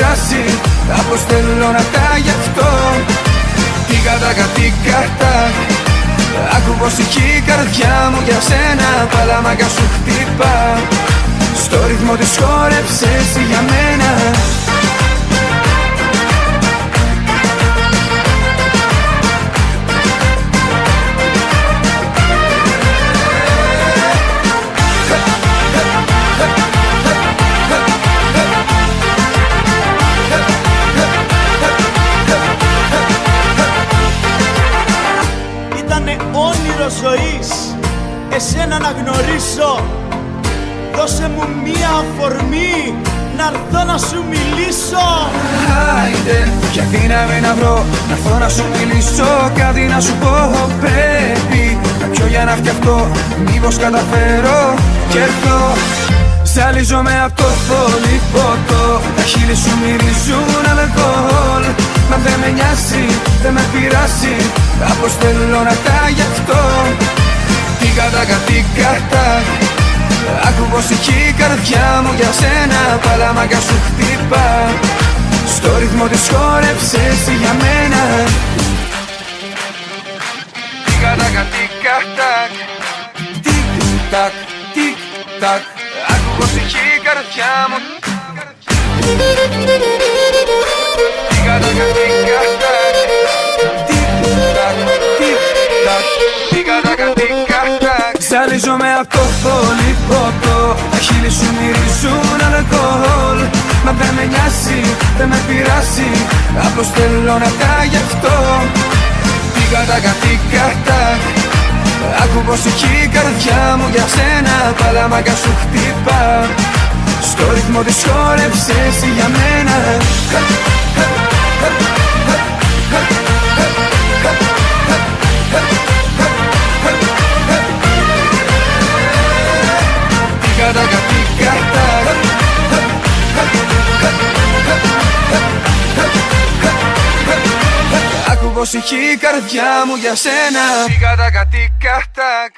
πειράσει, αποστέλω να τα γι' αυτό. Τικα-τακα-τικα-τακ, άκου πως ηχεί η καρδιά μου για σένα. Παλαμάκα σου χτυπά, στο ρυθμό της χόρεψε εσύ για μένα. Όνειρο ζωής, εσένα να γνωρίσω. Δώσε μου μία αφορμή, να'ρθώ να σου μιλήσω. Άιντε, ποια δύναμη να βρω, να'ρθώ να σου μιλήσω. Κάτι να σου πω, πρέπει να πιω για να φτιαχτώ. Μήπως καταφέρω κι έρθω. Ζαλίζομαι απ' το πολύ ποτό, τα χείλη σου μυρίζουν αλκοόλ. Μα δεν με νοιάζει, δεν με πειράσει, αποστέλω να τα γι' αυτό. Τικα-τακα-τικα-τακ, άκου πως ηχεί η καρδιά μου για σένα. Παλαμάκα σου χτυπά, στο ρυθμό της χόρεψε εσύ για μένα. Τικα-τακα-τικα-τακ, τικ-τακ, τικ-τακ, άκου πως ηχεί η καρδιά μου. Τικα-τακα-τικα-τακ, τικ-τακ, τικ-τακ, τικα-τακα-τικα-τακ. Ζαλίζομαι απ' το πολύ ποτό, τα χείλη σου μυρίζουν αλκοόλ. Μα δεν με νοιάζει, δεν με πειράσει, απλώς θέλω να τα γι' αυτό. Τικα-τακα-τικα-τακ, άκου πως ηχεί η καρδιά μου για σένα. Παλαμάκα σου χτυπά, στο ρυθμό της χόρεψε εσύ για μένα. Τικα-τακα-τικα-τακ, άκου πως ηχεί η καρδιά μου για σένα. Τικα-τακα-τικα-τακ.